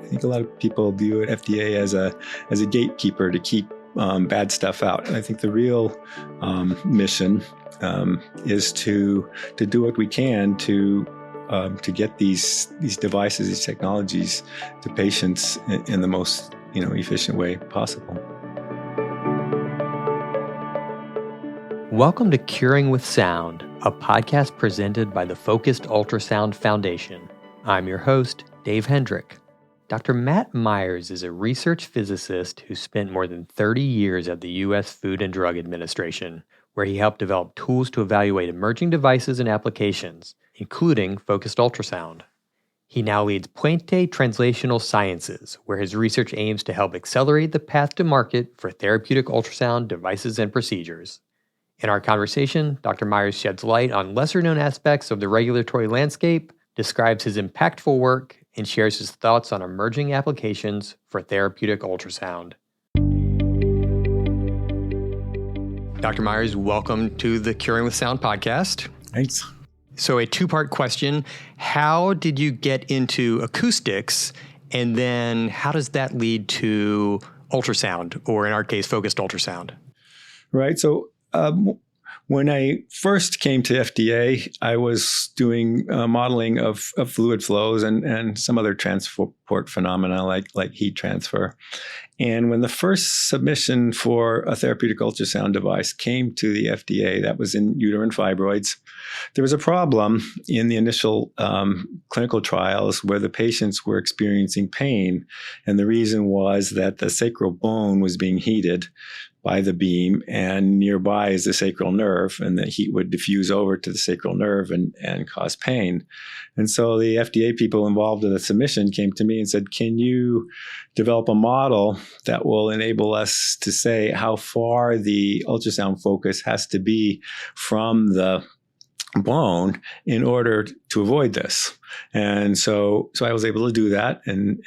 think a lot of people view FDA as a gatekeeper to keep bad stuff out. And I think the real mission is to do what we can to get these devices, these technologies, to patients in the most efficient way possible. Welcome to Curing with Sound, a podcast presented by the Focused Ultrasound Foundation. I'm your host, Dave Hendrick. Dr. Matt Myers is a research physicist who spent more than 30 years at the U.S. Food and Drug Administration, where he helped develop tools to evaluate emerging devices and applications, including focused ultrasound. He now leads Puente Translational Sciences, where his research aims to help accelerate the path to market for therapeutic ultrasound devices and procedures. In our conversation, Dr. Myers sheds light on lesser-known aspects of the regulatory landscape, describes his impactful work, and shares his thoughts on emerging applications for therapeutic ultrasound. Dr. Myers, welcome to the Curing with Sound podcast. Thanks. So a two-part question. How did you get into acoustics? And then how does that lead to ultrasound, or in our case, focused ultrasound? Right. So when I first came to FDA, I was doing modeling of fluid flows and some other transport phenomena like heat transfer. And when the first submission for a therapeutic ultrasound device came to the FDA, that was in uterine fibroids, there was a problem in the initial clinical trials where the patients were experiencing pain. And the reason was that the sacral bone was being heated by the beam, and nearby is the sacral nerve, and the heat would diffuse over to the sacral nerve and cause pain. And so the FDA people involved in the submission came to me and said, can you develop a model that will enable us to say how far the ultrasound focus has to be from the bone in order to avoid this? And so I was able to do that and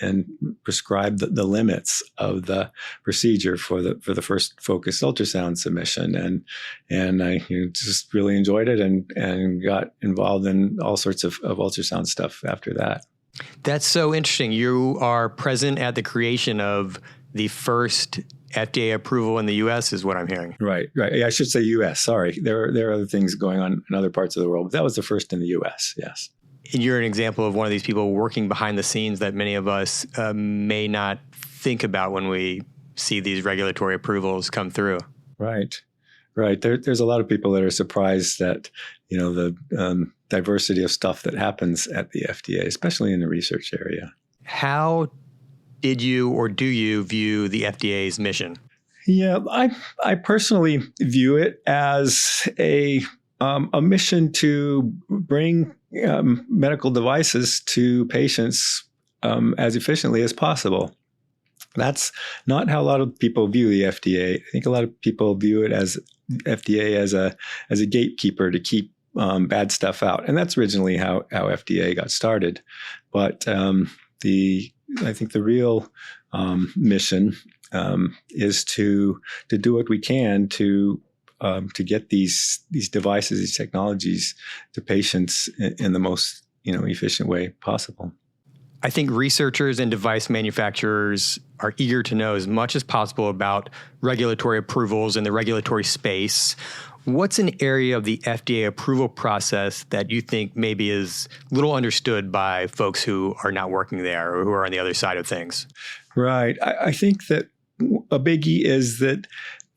prescribe the limits of the procedure for the first focused ultrasound submission. And I just really enjoyed it and got involved in all sorts of ultrasound stuff after that. That's so interesting. You are present at the creation of the first FDA approval in the U.S. is what I'm hearing. Right. Yeah, I should say U.S. Sorry. There are other things going on in other parts of the world, but that was the first in the U.S. Yes. And you're an example of one of these people working behind the scenes that many of us may not think about when we see these regulatory approvals come through. Right. There's a lot of people that are surprised at the diversity of stuff that happens at the FDA, especially in the research area. How did you or do you view the FDA's mission? Yeah, I personally view it as a mission to bring medical devices to patients as efficiently as possible. That's not how a lot of people view the FDA. I think a lot of people view it as FDA as a gatekeeper to keep bad stuff out, and that's originally how FDA got started. But I think the real mission is to do what we can to get these devices, these technologies, to patients in the most efficient way possible. I think researchers and device manufacturers are eager to know as much as possible about regulatory approvals in the regulatory space. What's an area of the FDA approval process that you think maybe is little understood by folks who are not working there or who are on the other side of things? Right. I think that a biggie is that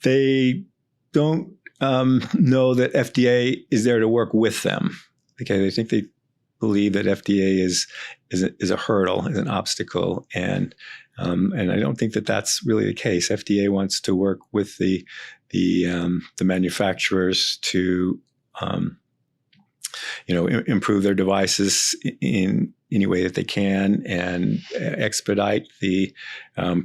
they don't know that FDA is there to work with them. Okay, they think they believe that FDA is a hurdle, is an obstacle, and I don't think that that's really the case. FDA wants to work with the manufacturers to improve their devices in any way that they can and expedite the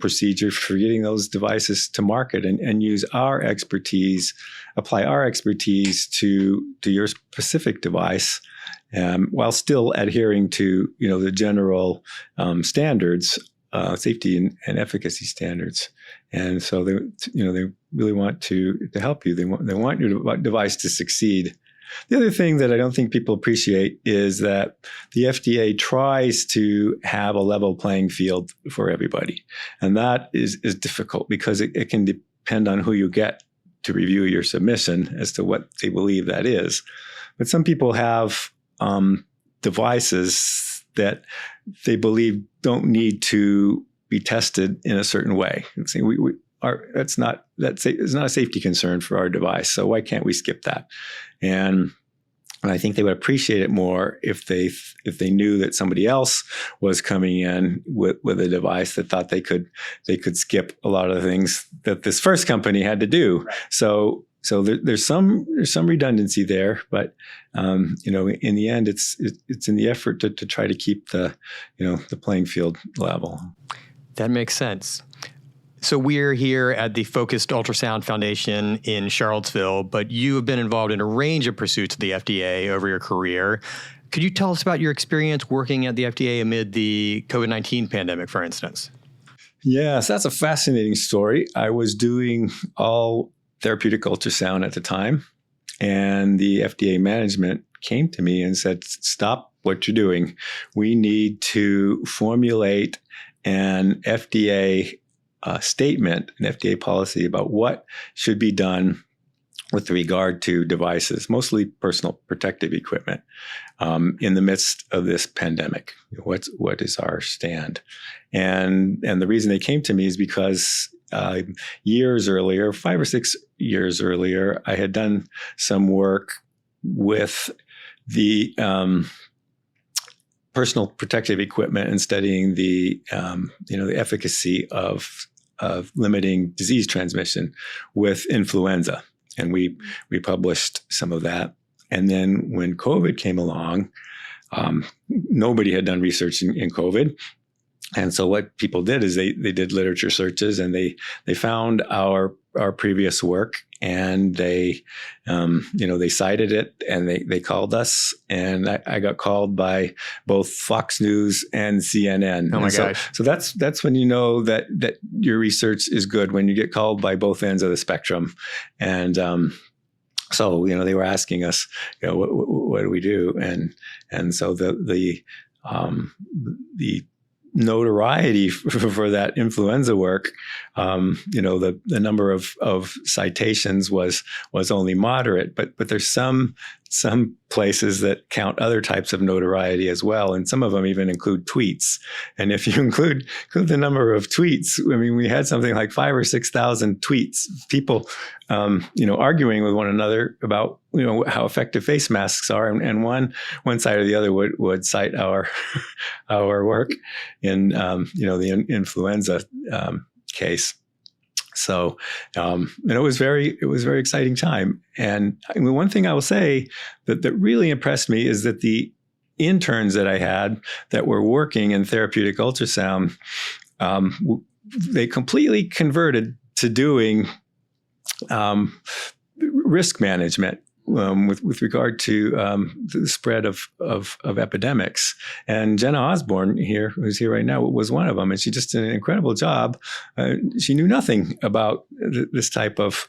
procedure for getting those devices to market and use our expertise, apply our expertise to your specific device, while still adhering to the general standards, safety and efficacy standards. And so they really want to help you. They want your device to succeed. The other thing that I don't think people appreciate is that the FDA tries to have a level playing field for everybody. And that is difficult because it can depend on who you get to review your submission as to what they believe that is. But some people have devices that they believe don't need to be tested in a certain way. It's not a safety concern for our device, so why can't we skip that? And I think they would appreciate it more if they knew that somebody else was coming in with a device that thought they could skip a lot of the things that this first company had to do. Right. So there's some redundancy there, but in the end, it's in the effort to try to keep the playing field level. That makes sense. So we're here at the Focused Ultrasound Foundation in Charlottesville, but you have been involved in a range of pursuits of the FDA over your career. Could you tell us about your experience working at the FDA amid the COVID-19 pandemic, for instance? Yes, that's a fascinating story. I was doing all therapeutic ultrasound at the time, and the FDA management came to me and said, stop what you're doing. We need to formulate an FDA statement, an FDA policy about what should be done with regard to devices, mostly personal protective equipment, in the midst of this pandemic. What is our stand? And the reason they came to me is because years earlier, 5 or 6 years earlier, I had done some work with the personal protective equipment and studying the efficacy of limiting disease transmission with influenza, and we published some of that. And then when COVID came along, nobody had done research in COVID. And so what people did is they did literature searches, and they found our previous work, and they cited it, and they called us, and I got called by both Fox News and CNN. Oh my gosh! So that's when you know that your research is good, when you get called by both ends of the spectrum, and so they were asking us, what do we do, and so the notoriety for that influenza work, the number of citations was only moderate, but there's some places that count other types of notoriety as well, and some of them even include tweets. And if you include the number of tweets, I mean, we had something like 5,000 or 6,000 tweets, people arguing with one another about how effective face masks are, and one side or the other would cite our work in the influenza case. So, and it was very exciting time. And I mean, one thing I will say that really impressed me is that the interns that I had that were working in therapeutic ultrasound, they completely converted to doing risk management with regard to the spread of epidemics. And Jenna Osborne here, who's here right now, was one of them. And she just did an incredible job. She knew nothing about this type of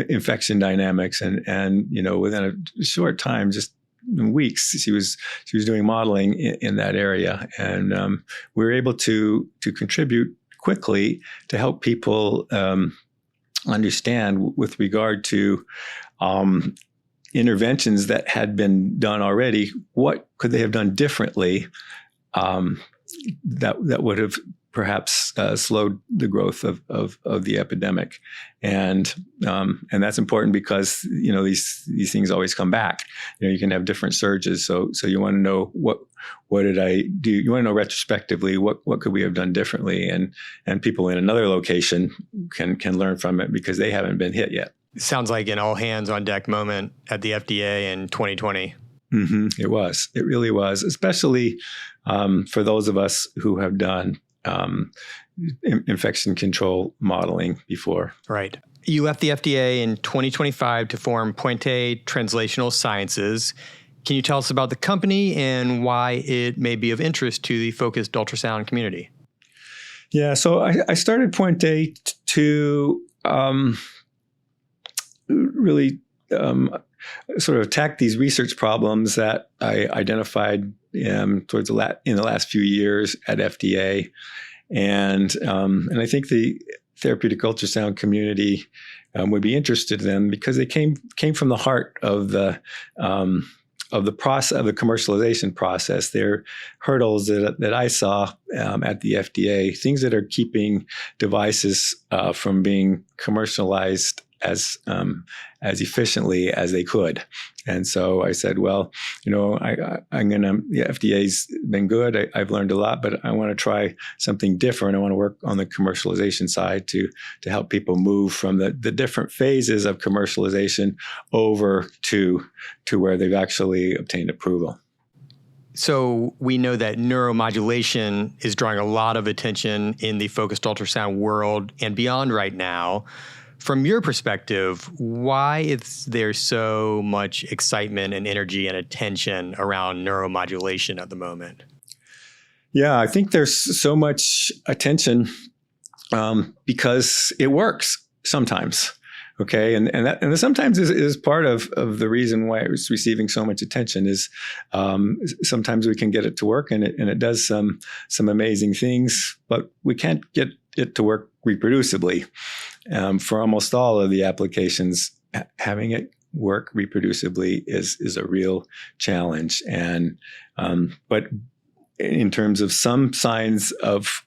infection dynamics. And within a short time, just weeks, she was doing modeling in that area. And we were able to contribute quickly to help people understand with regard to interventions that had been done already. What could they have done differently that would have perhaps slowed the growth of the epidemic? And that's important because these things always come back. You can have different surges, so you want to know what did I do? You want to know retrospectively what could we have done differently, and people in another location can learn from it because they haven't been hit yet. Sounds like an all hands on deck moment at the FDA in 2020. Mm-hmm. It really was, especially for those of us who have done infection control modeling before. Right. You left the FDA in 2025 to form Puente Translational Sciences. Can you tell us about the company and why it may be of interest to the focused ultrasound community? Yeah, so I started Puente to really sort of attack these research problems that I identified in the last few years at FDA, and I think the therapeutic ultrasound community would be interested in them because they came from the heart of the process, of the commercialization process. They're hurdles that I saw at the FDA, things that are keeping devices from being commercialized as efficiently as they could. And so I said, well, the FDA's been good. I've learned a lot, but I want to try something different. I want to work on the commercialization side to help people move from the different phases of commercialization over to where they've actually obtained approval. So we know that neuromodulation is drawing a lot of attention in the focused ultrasound world and beyond right now. From your perspective, why is there so much excitement and energy and attention around neuromodulation at the moment? Yeah, I think there's so much attention because it works sometimes. Okay, and that sometimes is part of the reason why it's receiving so much attention is sometimes we can get it to work and it does some amazing things, but we can't get it to work reproducibly. For almost all of the applications, having it work reproducibly is a real challenge. And but in terms of some signs of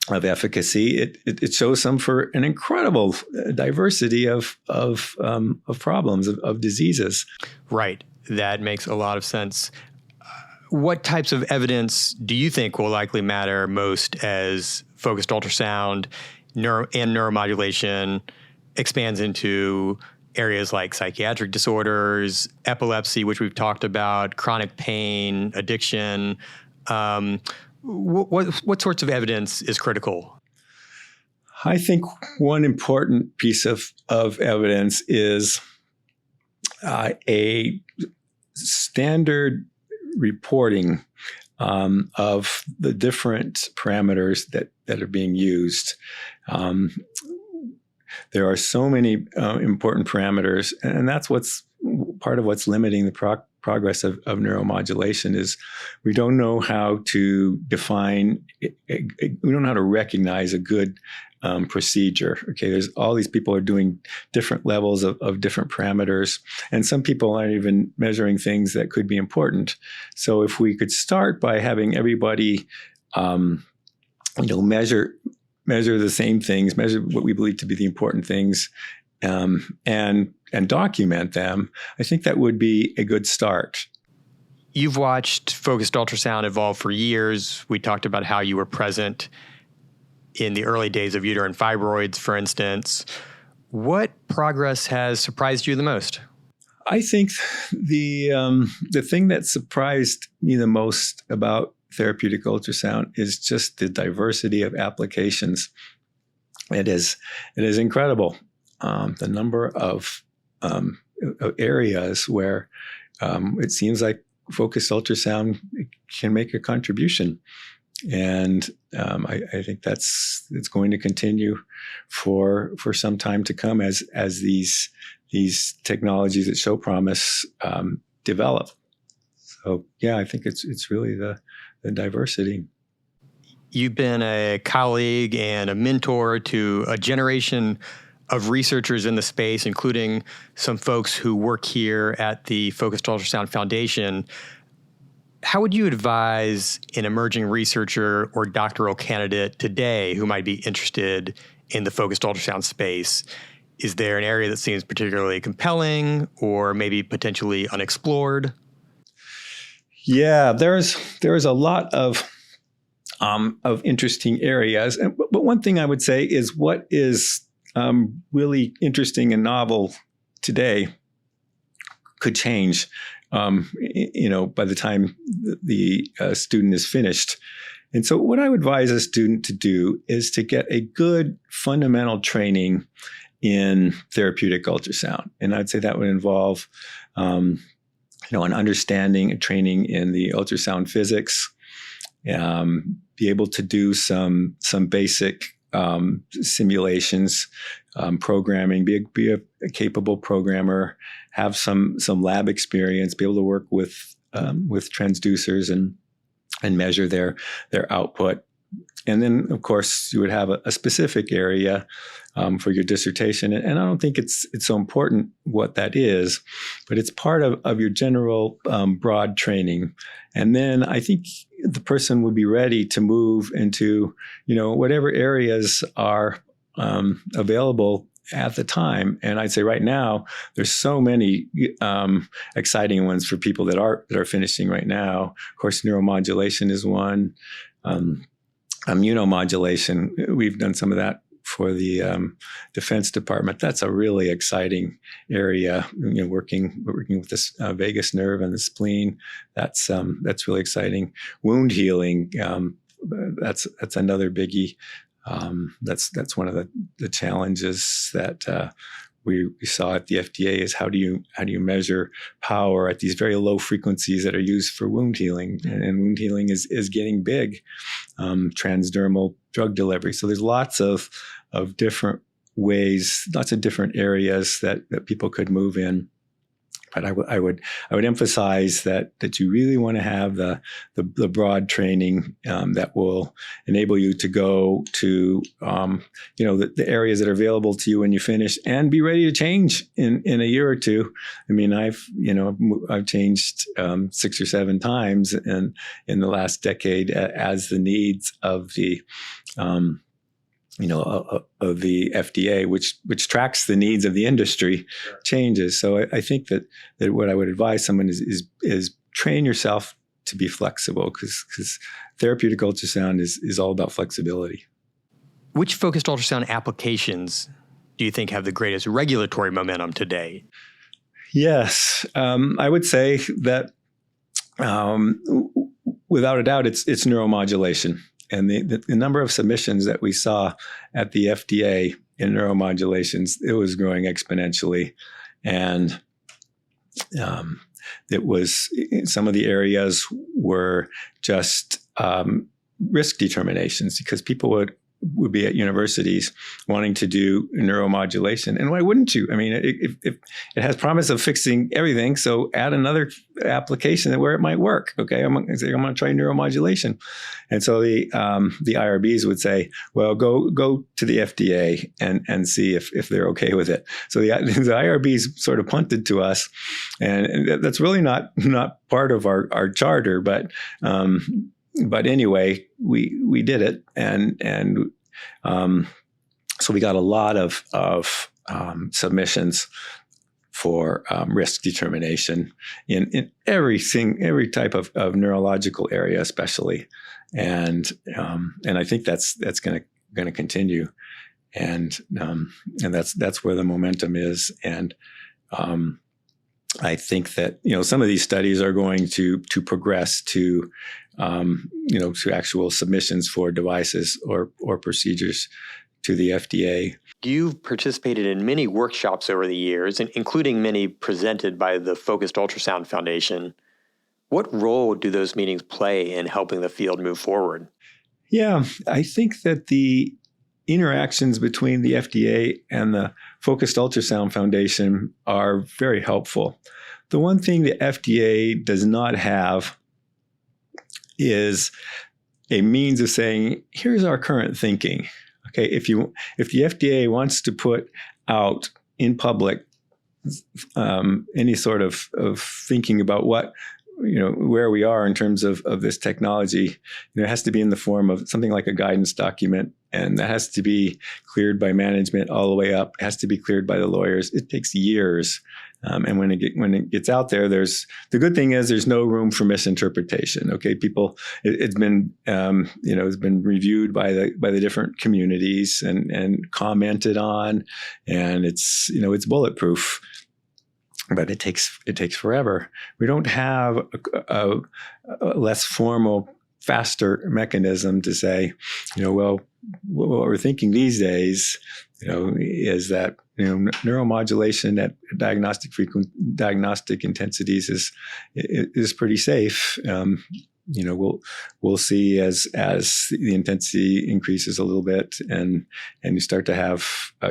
efficacy, it shows some for an incredible diversity of problems, of diseases. Right. That makes a lot of sense. What types of evidence do you think will likely matter most as focused ultrasound and neuromodulation expands into areas like psychiatric disorders, epilepsy, which we've talked about, chronic pain, addiction? What sorts of evidence is critical? I think one important piece of evidence is a standard reporting of the different parameters that are being used. There are so many important parameters, and that's what's part of what's limiting the progress of neuromodulation is we don't know how to define, we don't know how to recognize a good procedure. Okay, there's all these people are doing different levels of different parameters, and some people aren't even measuring things that could be important. So if we could start by having everybody, measure the same things, measure what we believe to be the important things, and document them, I think that would be a good start. You've watched focused ultrasound evolve for years. We talked about how you were present in the early days of uterine fibroids, for instance. What progress has surprised you the most? I think the thing that surprised me the most about therapeutic ultrasound is just the diversity of applications. It is incredible. The number of areas where it seems like focused ultrasound can make a contribution. And I think it's going to continue for some time to come as these technologies that show promise develop. So yeah, I think it's really the diversity. You've been a colleague and a mentor to a generation of researchers in the space, including some folks who work here at the Focused Ultrasound Foundation. How would you advise an emerging researcher or doctoral candidate today who might be interested in the focused ultrasound space? Is there an area that seems particularly compelling or maybe potentially unexplored? Yeah, there's a lot of interesting areas. But one thing I would say is what is really interesting and novel today could change by the time the student is finished. And so what I would advise a student to do is to get a good fundamental training in therapeutic ultrasound. And I'd say that would involve, an understanding and training in the ultrasound physics, be able to do some basic simulations, programming, be a capable programmer, have some lab experience, be able to work with transducers and measure their output. And then, of course, you would have a specific area for your dissertation. And I don't think it's so important what that is, but it's part of your general broad training. And then I think the person would be ready to move into, whatever areas are available at the time. And I'd say right now, there's so many exciting ones for people that are finishing right now. Of course, neuromodulation is one. Immunomodulation, we've done some of that for the Defense Department. That's a really exciting area. Working with this vagus nerve and the spleen. That's really exciting. Wound healing. That's another biggie. That's one of the challenges that we saw at the FDA is how do you measure power at these very low frequencies that are used for wound healing, and wound healing is getting big. Transdermal drug delivery. So there's lots of different ways, lots of different areas that people could move in. But I would emphasize that you really want to have the broad training that will enable you to go to the areas that are available to you when you finish, and be ready to change in a year or two. I mean, I've changed 6 or 7 times in the last decade as the needs of the of the FDA, which tracks the needs of the industry, changes. So I think that what I would advise someone is train yourself to be flexible, because therapeutic ultrasound is all about flexibility. Which focused ultrasound applications do you think have the greatest regulatory momentum today? Yes, I would say that without a doubt, it's neuromodulation. And the number of submissions that we saw at the FDA in neuromodulations, it was growing exponentially. And it was, some of the areas were just risk determinations, because people would be at universities wanting to do neuromodulation. And why wouldn't you? I mean, it has promise of fixing everything. So add another application where it might work. Okay, I'm going to try neuromodulation. And so the IRBs would say, well, go to the FDA and see if they're okay with it. So the IRBs sort of punted to us, and that's really not part of our charter, but anyway, we did it, and so we got a lot of submissions for risk determination in every type of neurological area, especially, and I think that's going to continue, and that's where the momentum is, and I think that some of these studies are going to progress to to actual submissions for devices or procedures to the FDA. You've participated in many workshops over the years, including many presented by the Focused Ultrasound Foundation. What role do those meetings play in helping the field move forward? Yeah, I think that the interactions between the FDA and the Focused Ultrasound Foundation are very helpful. The one thing the FDA does not have is a means of saying, here's our current thinking. Okay, if the FDA wants to put out in public any sort of thinking about what where we are in terms of this technology, it has to be in the form of something like a guidance document, and that has to be cleared by management all the way up. It has to be cleared by the lawyers. It takes years, and when it gets out there, the good thing is there's no room for misinterpretation. Okay, it's been it's been reviewed by the different communities and commented on, and it's bulletproof. But it takes forever. We don't have a less formal, faster mechanism to say, well, what we're thinking these days, is that neuromodulation at diagnostic intensities is pretty safe. we'll see as the intensity increases a little bit, and you start to have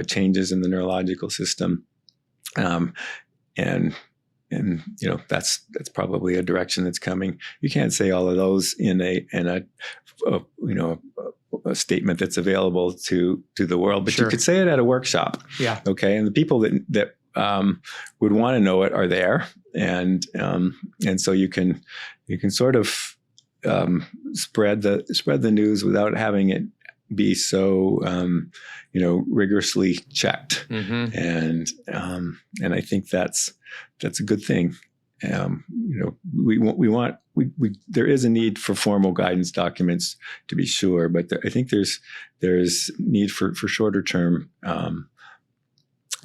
changes in the neurological system, and that's probably a direction that's coming. You can't say all of those in a statement that's available to the world, but Sure. You could say it at a workshop. Yeah. Okay. And the people that would want to know it are there, and so you can sort of spread the news without having it be so rigorously checked. Mm-hmm. And I think that's a good thing. There is a need for formal guidance documents, to be sure, but I think there's need for shorter term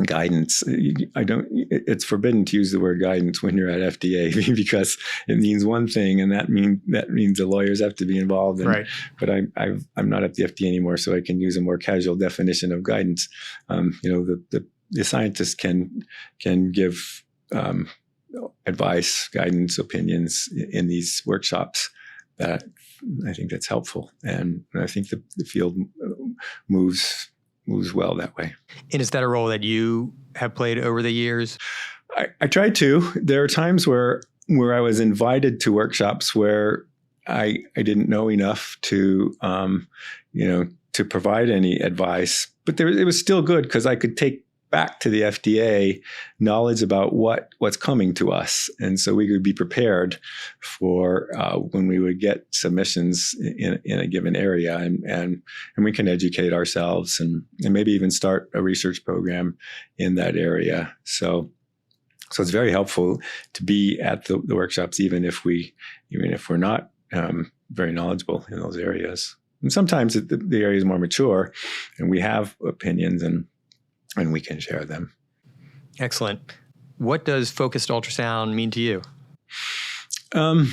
guidance. It's forbidden to use the word guidance when you're at FDA because it means one thing, and that means the lawyers have to be involved. Right. But I'm not at the FDA anymore, so I can use a more casual definition of guidance. The scientists can give advice, guidance, opinions in these workshops. That I think that's helpful, and I think the field moves well that way. And is that a role that you have played over the years? I try to. There are times where I was invited to workshops where I didn't know enough to to provide any advice, but it was still good because I could take back to the FDA knowledge about what's coming to us, and so we could be prepared for when we would get submissions in a given area, and we can educate ourselves and maybe even start a research program in that area. So it's very helpful to be at the workshops, even if we're not very knowledgeable in those areas. And sometimes the area is more mature, and we have opinions and we can share them. Excellent. What does focused ultrasound mean to you? I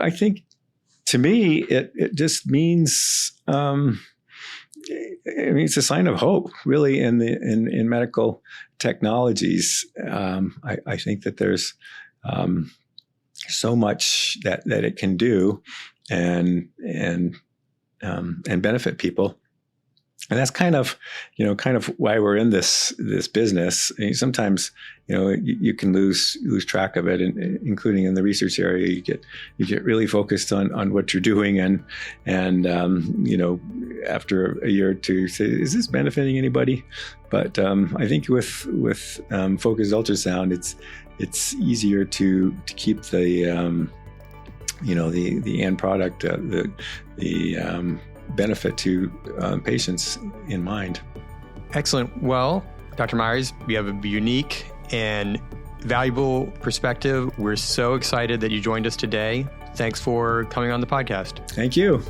think to me, it just means, it's a sign of hope, really, in medical technologies. I think that there's so much that it can do and benefit people. And that's kind of why we're in this business. I mean, sometimes, you can lose track of it, including in the research area. You get really focused on what you're doing, and after a year or two, say, is this benefiting anybody? But I think with focused ultrasound, it's easier to keep the end product, the benefit to patients in mind. Excellent. Well, Dr. Myers, you have a unique and valuable perspective. We're so excited that you joined us today. Thanks for coming on the podcast. Thank you.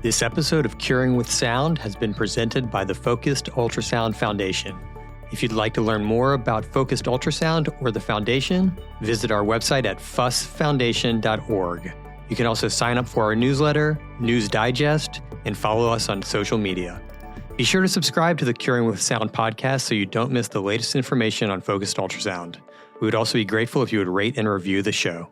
This episode of Curing with Sound has been presented by the Focused Ultrasound Foundation. If you'd like to learn more about Focused Ultrasound or the Foundation, visit our website at fussfoundation.org. You can also sign up for our newsletter, News Digest, and follow us on social media. Be sure to subscribe to the Curing with Sound podcast so you don't miss the latest information on Focused Ultrasound. We would also be grateful if you would rate and review the show.